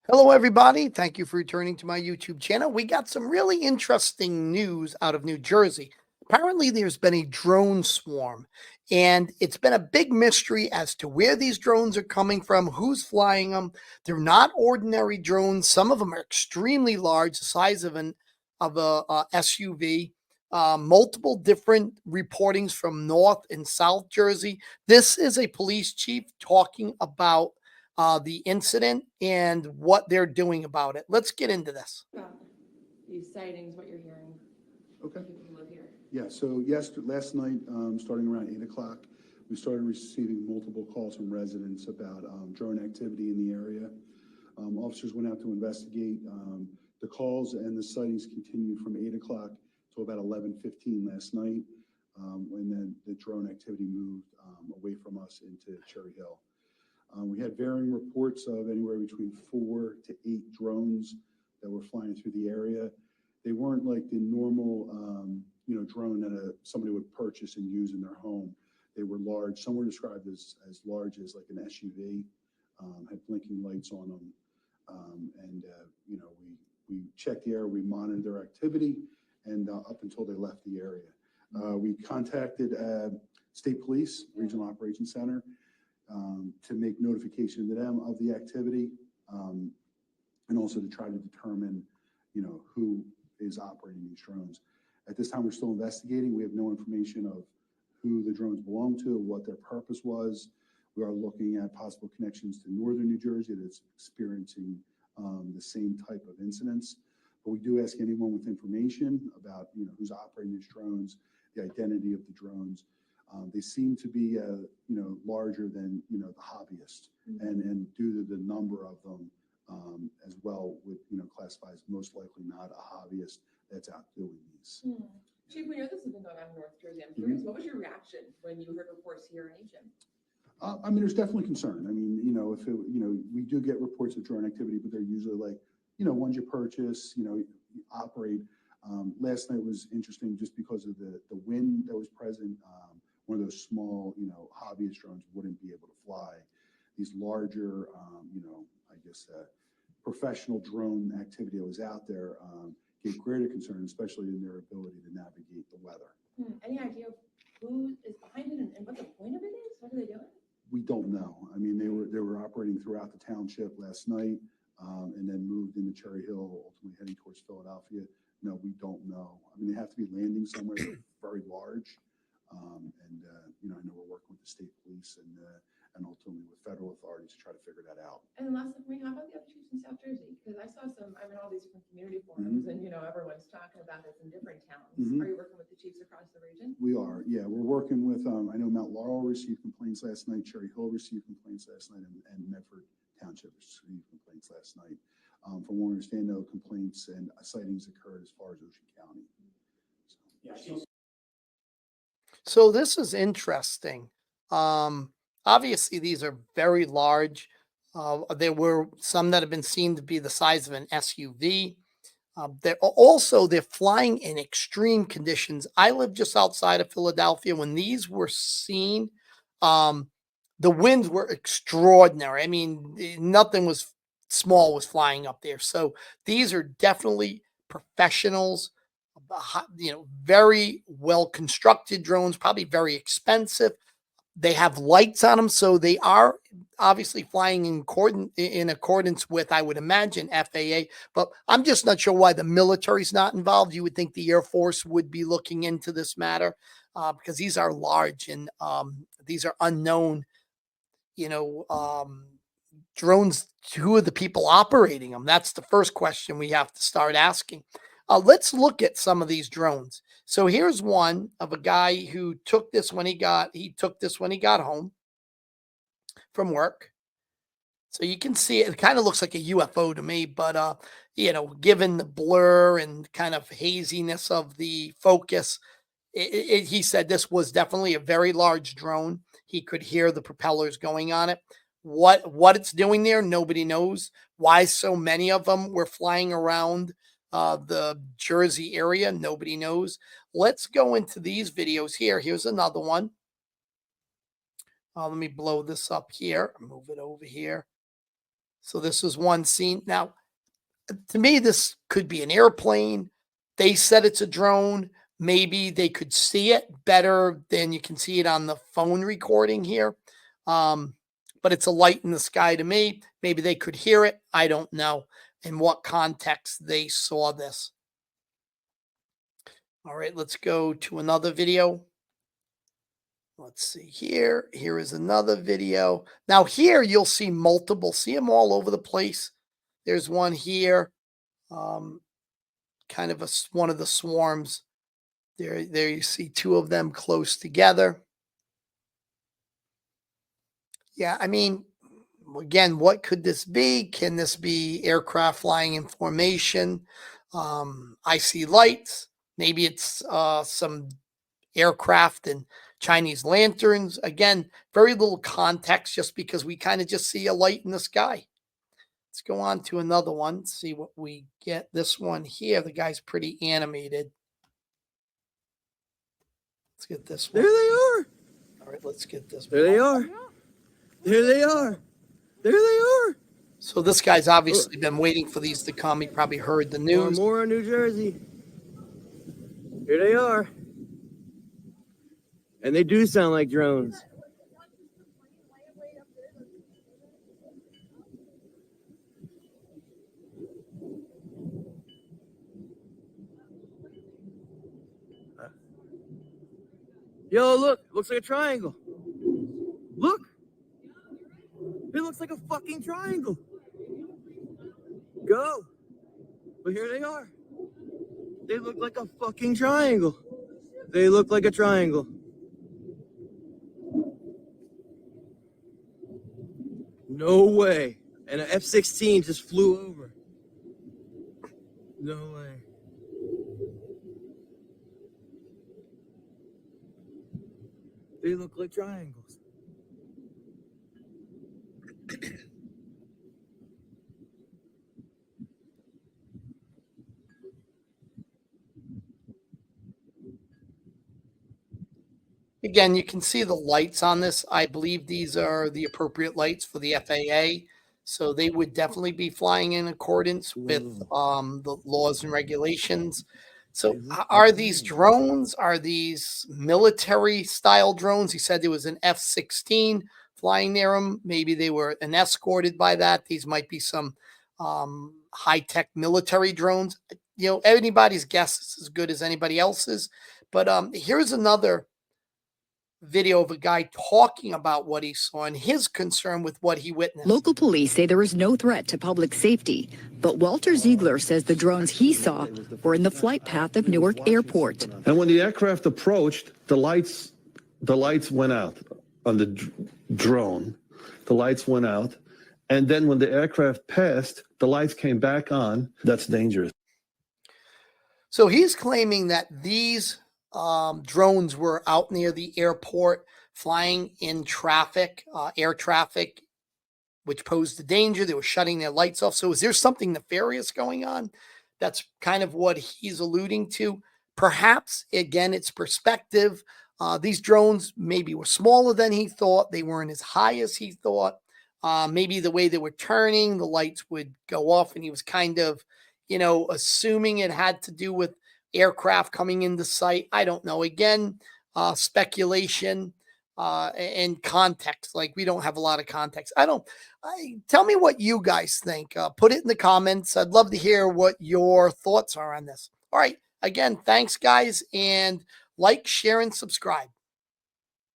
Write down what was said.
Hello, everybody. Thank you for returning to my YouTube channel. We got some really interesting news out of New Jersey. Apparently, there's been a drone swarm, and it's been a big mystery as to where these drones are coming from, who's flying them. They're not ordinary drones. Some of them are extremely large, the size of a SUV. Multiple different reportings from North and South Jersey. This is a police chief talking about the incident and what they're doing about it. Let's get into this. About these sightings, what you're hearing Okay. from people who live here. Yeah, so last night, starting around 8 o'clock, we started receiving multiple calls from residents about drone activity in the area. Officers went out to investigate. The calls and the sightings continued from 8 o'clock to about 11:15 last night, when then the drone activity moved away from us into Cherry Hill. We had varying reports of anywhere between 4 to 8 drones that were flying through the area. They weren't like the normal, drone that somebody would purchase and use in their home. They were large. Some were described as large as like an SUV, had blinking lights on them. We checked the area, we monitored their activity, and up until they left the area. We contacted State Police, Regional Operations Center, to make notification to them of the activity, and also to try to determine, who is operating these drones. At this time, we're still investigating. We have no information of who the drones belong to, what their purpose was. We are looking at possible connections to northern New Jersey that's experiencing the same type of incidents. But we do ask anyone with information about, who's operating these drones, the identity of the drones. They seem to be, larger than, the hobbyist, and due to the number of them, as well, would, classify as most likely not a hobbyist that's out doing these. Chief, we know this has been going on in North Jersey. I'm curious, what was your reaction when you heard reports here in Asian? There's definitely concern. We do get reports of drone activity, but they're usually like, ones you purchase, operate. Last night was interesting just because of the wind that was present. One of those small, hobbyist drones wouldn't be able to fly. These larger, professional drone activity that was out there gave greater concern, especially in their ability to navigate the weather. Any idea of who is behind it and what the point of it is? What are they doing? We don't know. They were operating throughout the township last night, and then moved into Cherry Hill, ultimately heading towards Philadelphia. No, we don't know. They have to be landing somewhere. They're very large. I know we're working with the state police and ultimately with federal authorities to try to figure that out. And last thing, how about the other chiefs in South Jersey? Because I saw I'm in all these different community forums, and everyone's talking about this in different towns. Are you working with the chiefs across the region? We are, yeah. We're working with. I know Mount Laurel received complaints last night. Cherry Hill received complaints last night, and Medford Township received complaints last night. From what I understand, though, complaints and sightings occurred as far as Ocean County. So this is interesting. Obviously, these are very large. There were some that have been seen to be the size of an SUV. They're flying in extreme conditions. I live just outside of Philadelphia. When these were seen, the winds were extraordinary. Nothing was small was flying up there. So these are definitely professionals, very well constructed drones, probably very expensive. They have lights on them, so they are obviously flying in accordance with, I would imagine, FAA. But I'm just not sure why the military's not involved. You would think the Air Force would be looking into this matter, because these are large and these are unknown, drones. Who are the people operating them? That's the first question we have to start asking. Let's look at some of these drones. So here's one of a guy who took this when he got home from work. So you can see it kind of looks like a UFO to me, but given the blur and kind of haziness of the focus, he said this was definitely a very large drone. He could hear the propellers going on it. What it's doing there, nobody knows. Why so many of them were flying around the Jersey area, nobody knows. Let's go into these videos here. Here's another one. Let me blow this up here, move it over here. So this is one scene. Now, to me, this could be an airplane. They said it's a drone. Maybe they could see it better than you can see it on the phone recording here. But it's a light in the sky to me. Maybe they could hear it. I don't know in what context they saw this. All right, let's go to another video. Let's see here. Here is another video. Now here you'll see multiple. See them all over the place. There's one here. Kind of one of the swarms. There you see two of them close together. Yeah, I mean, again, what could this be? Can this be aircraft flying in formation? I see lights. Maybe it's some aircraft and Chinese lanterns. Again, very little context just because we kind of just see a light in the sky. Let's go on to another one, see what we get. This one here, the guy's pretty animated. Let's get this one. There they are. All right, let's get this There one. they are. There they are. There they are. So this guy's obviously been waiting for these to come. He probably heard the news. More New Jersey. Here they are. And they do sound like drones. Yo, look. Looks like a triangle. Look. It looks like a fucking triangle. Go. But here they are. They look like a fucking triangle. They look like a triangle. No way. And an F-16 just flew over. No way. They look like triangles. Again, you can see the lights on this. I believe these are the appropriate lights for the FAA. So they would definitely be flying in accordance with the laws and regulations. So are these drones? Are these military style drones? He said there was an F-16 flying near them. Maybe they were escorted by that. These might be some high-tech military drones. You know, anybody's guess is as good as anybody else's. But here's another video of a guy talking about what he saw and his concern with what he witnessed. Local police say there is no threat to public safety, but Walter Ziegler says the drones he saw were in the flight path of Newark Airport. And when the aircraft approached, the lights went out on the drone. The lights went out. And then when the aircraft passed, the lights came back on. That's dangerous. So he's claiming that these drones were out near the airport flying in traffic, air traffic, which posed a danger. They were shutting their lights off. So is there something nefarious going on? That's kind of what he's alluding to. Perhaps, again, it's perspective. These drones maybe were smaller than he thought. They weren't as high as he thought. Maybe the way they were turning, the lights would go off, and he was kind of, you know, assuming it had to do with aircraft coming into sight. I don't know. Again, speculation and context. Like, we don't have a lot of context. Tell me what you guys think. Put it in the comments. I'd love to hear what your thoughts are on this. All right. Again, thanks, guys. And like, share, and subscribe.